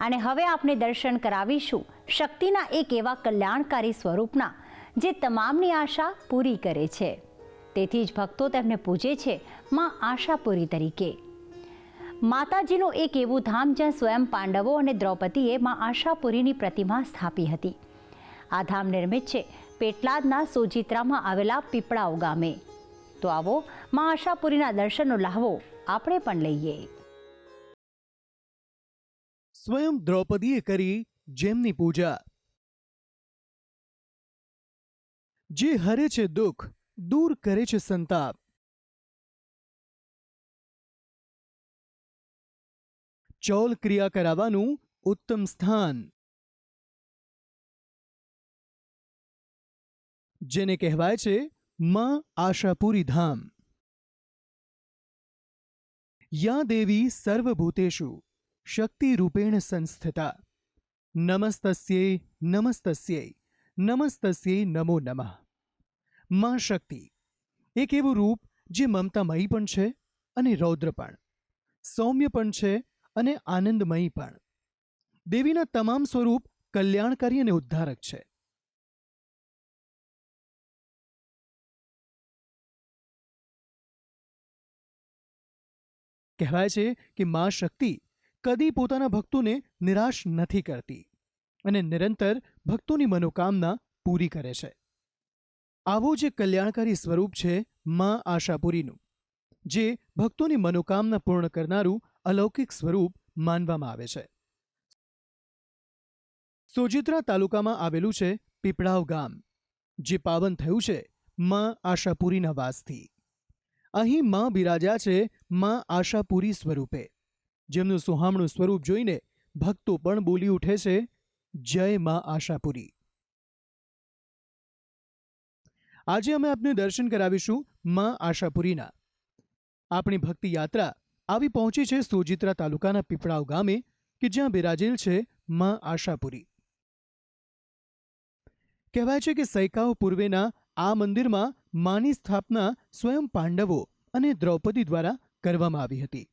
અને હવે આપણે દર્શન કરાવીશું શક્તિના એક એવા કલ્યાણકારી સ્વરૂપના જે તમામની આશા પૂરી કરે છે. તેથી જ ભક્તો તેમને પૂજે છે માં આશાપુરી તરીકે. માતાજીનું એક એવું ધામ જ્યાં સ્વયં પાંડવો અને દ્રૌપદીએ માં આશાપુરીની પ્રતિમા સ્થાપી હતી. આ ધામ નિર્મિત છે પેટલાદના સોજિત્રામાં આવેલા પીપળાવ ગામે. તો આવો માં આશાપુરીના દર્શનનો લહાવો આપણે પણ લઈએ. સ્વયં દ્રૌપદીએ કરી જેમની પૂજા, જે હરે છે દુઃખ, દૂર કરે છે સંતાપ. ચૌલ ક્રિયા કરાવવાનું ઉત્તમ સ્થાન, જેને કહેવાય છે માં આશાપુરી ધામ. યા દેવી સર્વભૂતેષુ શક્તિ રૂપેણ સંસ્થિતા. નમસ્તસ્યૈ નમસ્તસ્યૈ નમસ્તસ્યૈ નમો નમઃ. માં શક્તિ એક એવું રૂપ જે મમતામયી પણ છે અને રૌદ્ર પણ, સૌમ્ય પણ છે અને આનંદમયી પણ. દેવીના તમામ સ્વરૂપ કલ્યાણકારી અને ઉદ્ધારક છે. કહેવાય છે કે માં શક્તિ કદી પોતાના ભક્તોને નિરાશ નથી કરતી અને નિરંતર ભક્તોની મનોકામના પૂરી કરે છે. આવો જે કલ્યાણકારી સ્વરૂપ છે માં આશાપુરીનું, જે ભક્તોની મનોકામના પૂર્ણ કરનારું અલૌકિક સ્વરૂપ માનવામાં આવે છે. સોજિત્રા તાલુકામાં આવેલું છે પીપળાવ ગામ, જે પાવન થયું છે માં આશાપુરીના વાસથી. અહીં માં બિરાજ્યા છે માં આશાપુરી સ્વરૂપે, જેમનું સુહામણું સ્વરૂપ જોઈને ભક્તો પણ બોલી ઉઠે છે, જય માં આશાપુરી. આજે અમે આપને દર્શન કરાવીશું માં આશાપુરીના. આપણી ભક્તિ યાત્રા આવી પહોંચી છે સોજિત્રા તાલુકાના પીપળાવ ગામે, કે જ્યાં બિરાજેલ છે માં આશાપુરી. કહેવાય છે કે સૈકાઓ પૂર્વેના આ મંદિરમાં માની સ્થાપના સ્વયં પાંડવો અને દ્રૌપદી દ્વારા કરવામાં આવી હતી.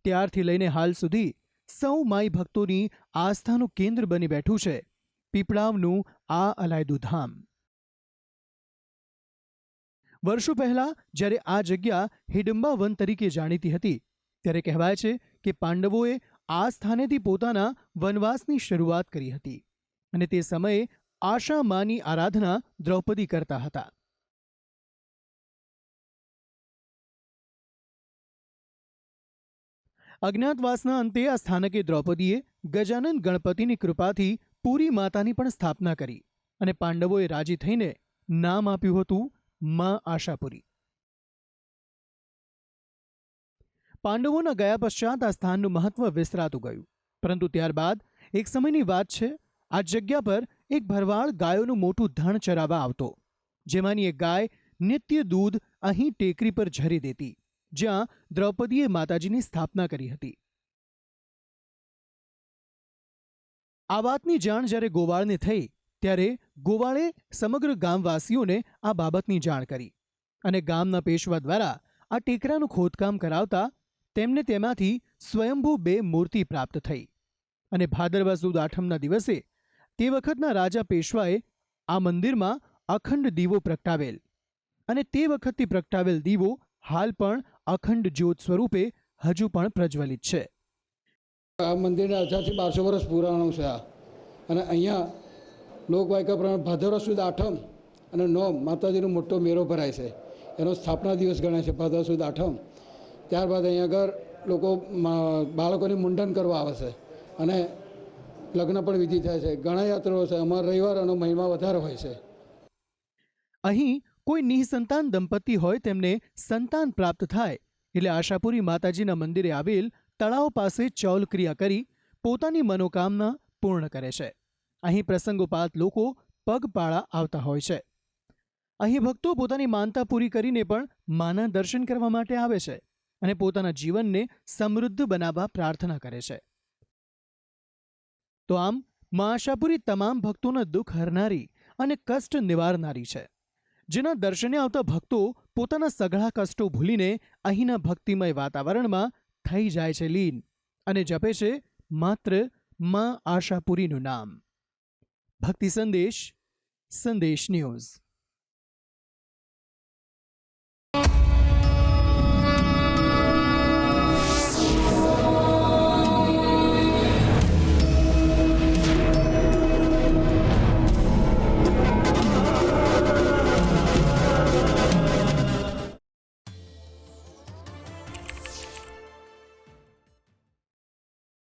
ત્યારથી લઈને હાલ સુધી સૌ માઈ ભક્તોની આસ્થાનું કેન્દ્ર બની બેઠું છે પીપળાવનું આ અલાયદું ધામ. વર્ષો પહેલા જ્યારે આ જગ્યા હિડમ્બા વન તરીકે જાણીતી હતી, ત્યારે કહેવાય છે કે પાંડવોએ આ સ્થાનેથી પોતાના વનવાસની શરૂઆત કરી હતી અને તે સમયે આશા માની આરાધના દ્રૌપદી કરતા હતા. અજ્ઞાતવાસના અંતે આ સ્થાનકે દ્રૌપદીએ ગજાનન ગણપતિની કૃપાથી પૂરી માતાની પણ સ્થાપના કરી અને પાંડવોએ રાજી થઈને નામ આપ્યું હતું માં આશાપુરી. પાંડવોના ગયા પશ્ચાત આ સ્થાનનું મહત્વ વિસ્તરાતું ગયું, પરંતુ ત્યારબાદ એક સમયની વાત છે, આ જગ્યા પર એક ભરવાડ ગાયોનું મોટું ધણ ચરાવવા આવતો, જેમાંની એક ગાય નિત્ય દૂધ અહીં ટેકરી પર ઝરી દેતી, જ્યાં દ્રૌપદીએ માતાજીની સ્થાપના કરી હતી. આ વાતની જાણ જ્યારે ગોવાળને થઈ, ત્યારે ગોવાળે સમગ્ર ગામવાસીઓને આ બાબતની જાણ કરી અને ગામના પેશવા દ્વારા આ ટેકરાનું ખોદકામ કરાવતા તેમને તેમાંથી સ્વયંભૂ 2 મૂર્તિ પ્રાપ્ત થઈ અને ભાદરવા સુદ આઠમના દિવસે તે વખતના રાજા પેશવાએ આ મંદિરમાં અખંડ દીવો પ્રગટાવેલ અને તે વખતથી પ્રગટાવેલ દીવો હાલ પણ અખંડ જ્યોત સ્વરૂપે હજુ પણ પ્રજ્વલિત છે. આ મંદિરના 1200 વર્ષ પુરાણું છે અને અહીંયા લોકવાયકા પ્રમાણે ભાદરવા સુદ આઠમ અને નોમ માતાજીનો મોટો મેળો ભરાય છે. એનો સ્થાપના દિવસ ગણાય છે ભાદરવા સુદ આઠમ. ત્યારબાદ અહીંયા આગળ લોકો બાળકોની મુંડન કરવા આવે છે અને લગ્ન પણ વિધિ થાય છે. ઘણા યાત્રાઓ છે. અમારા રવિવારનો મહિમા વધારે હોય છે. અહીં કોઈ નિઃસંતાન દંપતી હોય તેમને સંતાન પ્રાપ્ત થાય એટલે આશાપુરી માતાજીના મંદિરે આવેલ તળાવ પાસે ચૌલ ક્રિયા કરી પોતાની મનોકામના પૂર્ણ કરે છે. અહીં પ્રસંગોપાત લોકો પગપાળા આવતા હોય છે. અહીં ભક્તો પોતાની માનતા પૂરી કરીને પણ માના દર્શન કરવા માટે આવે છે અને પોતાના જીવનને સમૃદ્ધ બનાવવા પ્રાર્થના કરે છે. તો આમ માં આશાપુરી તમામ ભક્તોના દુઃખ હરનારી અને કષ્ટ નિવારનારી છે, જેના દર્શને આવતા ભક્તો પોતાના સઘળા કષ્ટો ભૂલીને અહીંના ભક્તિમય વાતાવરણમાં થઈ જાય છે લીન અને જપે છે માત્ર માં આશાપુરીનું નામ. ભક્તિ સંદેશ, સંદેશ ન્યૂઝ.